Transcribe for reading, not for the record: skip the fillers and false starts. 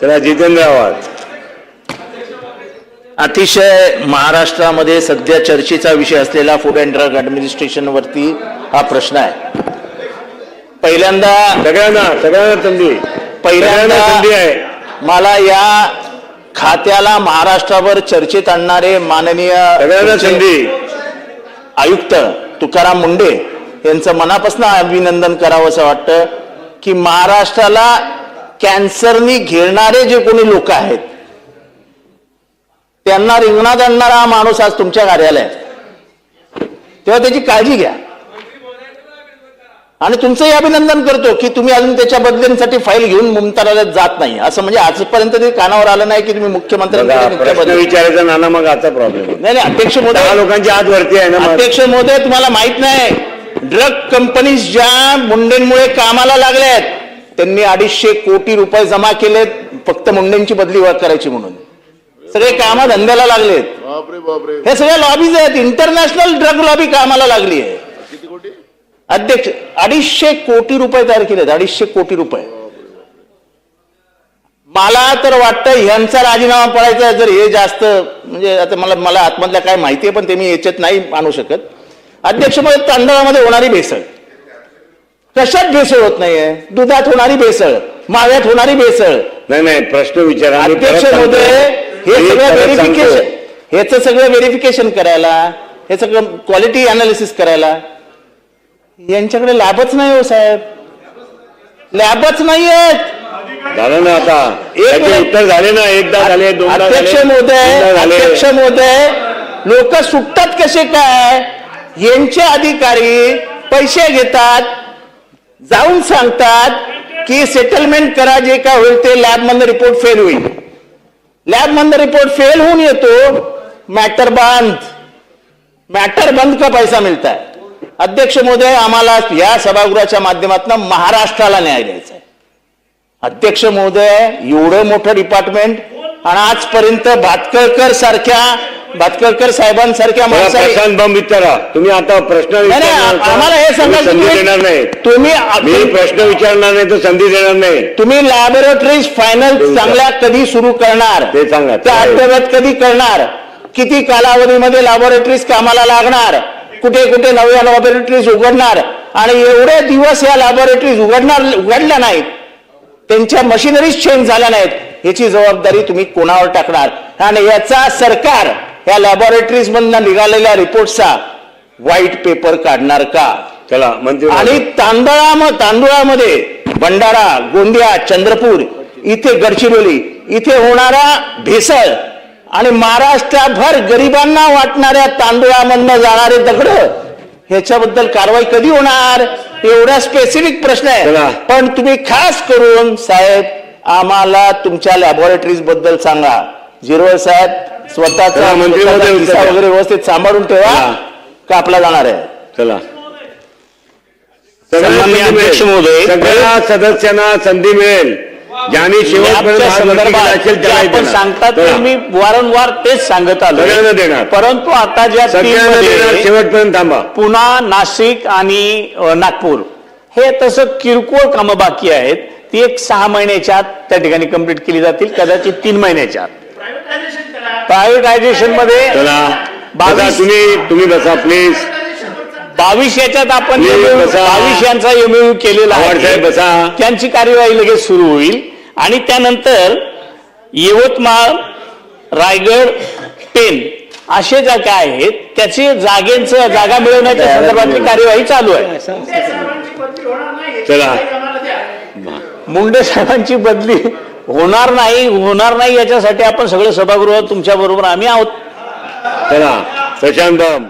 चला जितेंद्र आव्हाड. अतिशय महाराष्ट्रामध्ये सध्या चर्चेचा विषय असलेला फूड अँड ड्रग ॲडमिनिस्ट्रेशन वरती हा प्रश्न आहे. पहिल्यांदा सगळ्यांना संधी आहे. मला या खात्याला महाराष्ट्रावर चर्चेत आणणारे माननीय सगळ्यांना संधी आयुक्त तुकाराम मुंडे यांचं मनापासून अभिनंदन करावं असं वाटतं की महाराष्ट्राला कॅन्सरनी घेणारे जे कोणी लोक आहेत त्यांना रिंगणात आणणारा हा माणूस आज तुमच्या कार्यालयात, तेव्हा त्याची काळजी घ्या. आणि तुमचंही अभिनंदन करतो की तुम्ही अजून त्याच्या बदल्यांसाठी फाईल घेऊन मंत्रालयात जात नाही. असं म्हणजे आजपर्यंत ते कानावर आलं नाही की तुम्ही मुख्यमंत्र्यांकडे विचारायचा नाना. मग आता प्रॉब्लेम नाही. अध्यक्ष महोदय, लोकांची आज वरती आहे ना. अध्यक्ष महोदय, तुम्हाला माहित नाही ड्रग कंपनीज ज्या मुंडेंमुळे कामाला लागल्या आहेत त्यांनी 250 कोटी रुपये जमा केलेत फक्त मुंडेंची बदली करायची म्हणून. सगळे कामं धंद्याला लागलेत. हे सगळ्या लॉबीज आहेत. इंटरनॅशनल ड्रग लॉबी कामाला लागली आहे. अध्यक्ष 250 कोटी रुपये तयार केलेत. 250 कोटी रुपये. मला तर वाटतं ह्यांचा राजीनामा पडायचा जर हे जास्त म्हणजे आता मला आतमधल्या काय माहिती आहे पण ते मी याच्यात नाही आणू शकत. अध्यक्ष महोदय, तांदळामध्ये होणारी भेसळ कशात भेसळ होत नाहीये? दुधात होणारी भेसळ, माव्यात होणारी भेसळ. नाही प्रश्न विचारा. अध्यक्ष महोदय, हे सगळं व्हेरिफिकेशन, ह्याचं सगळं व्हेरिफिकेशन करायला, हे सगळं क्वालिटी अनालिसिस करायला यांच्याकडे लॅबच नाही हो साहेब. लॅबच नाही आहेत. झालं ना आता. उत्तर झाले ना. एकदा झाले, दोनदा झाले. अध्यक्ष महोदय, लोक सुटतात कसे काय? यांचे अधिकारी पैसे घेतात, जाऊन सांगतात की सेटलमेंट करा, जे काय होईल ते लॅब मधनं रिपोर्ट फेल होईल. लॅब मधनं रिपोर्ट फेल होऊन येतो, मॅटर बंद का पैसा मिळता है. अध्यक्ष महोदय, आम्हाला या सभागृहाच्या माध्यमातून महाराष्ट्राला न्याय द्यायचा आहे. अध्यक्ष महोदय, एवढं मोठं डिपार्टमेंट आणि आजपर्यंत भातकळकर साहेबांसारख्या प्रशांत बंब विचारा. तुम्ही आता प्रश्न आम्हाला हे सांगा, देणार नाही. तुम्ही प्रश्न विचारणार नाही तर संधी देणार नाही. तुम्ही लॅबोरेटरीज फायनल चांगल्या कधी सुरू करणार ते सांगा. त्या अंतर्गत कधी करणार? किती कालावधीमध्ये लॅबोरेटरीज कामाला लागणार? कुठे कुठे नव्या लॅबोरेटरीज उघडणार? आणि एवढे दिवस या लॅबोरेटरीज उघडल्या नाहीत, त्यांच्या मशिनरीज चेंज झाल्या नाहीत, याची जबाबदारी तुम्ही कोणावर टाकणार? आणि याचा सरकार या लॅबोरेटरीज मधून निघालेल्या रिपोर्टचा व्हाईट पेपर काढणार का? चला मंत्री. आणि तांदुळामध्ये भंडारा, गोंदिया, चंद्रपूर, इथे गडचिरोली इथे होणारा भेसळ आणि महाराष्ट्रभर गरिबांना वाटणाऱ्या तांदुळामधनं जाणारे दगड, ह्याच्याबद्दल कारवाई कधी होणार? एवढा स्पेसिफिक प्रश्न आहे. पण तुम्ही खास करून साहेब आम्हाला तुमच्या लॅबोरेटरीज बद्दल सांगा. झिरवळ साहेब, स्वतःचा मंत्री वगैरे व्यवस्थित सांभाळून ठेवा, कापला जाणार आहे. चला. अध्यक्ष महोदय, सगळ्या सदस्यांना संधी मिळेल. ज्यांनी आपण सांगतात मी वारंवार तेच सांगत आलो. देणार, परंतु आता ज्या शेवटपर्यंत थांबा. पुणा, नाशिक आणि नागपूर हे तसं किरकोळ कामं बाकी आहेत. ती एक 6 महिन्याच्या आत त्या ठिकाणी कंप्लीट केली जातील, कदाचित 3 महिन्याच्या आत. प्रायव्हेटायझेशन मध्ये तुम्ही बसा प्लीज. 22 याच्यात आपण 22 यांचा एमओयू केलेला आहे. त्यांची कार्यवाही लगेच सुरू होईल आणि त्यानंतर यवतमाळ, रायगड, पेन असे जागा आहेत, त्याची जागा मिळवण्याच्या संदर्भातली कार्यवाही चालू आहे. चला. मुंडे साहेबांची बदली होणार नाही याच्यासाठी आपण सगळे सभागृह तुमच्या बरोबर आम्ही आहोत. चला. प्रशांत बंब.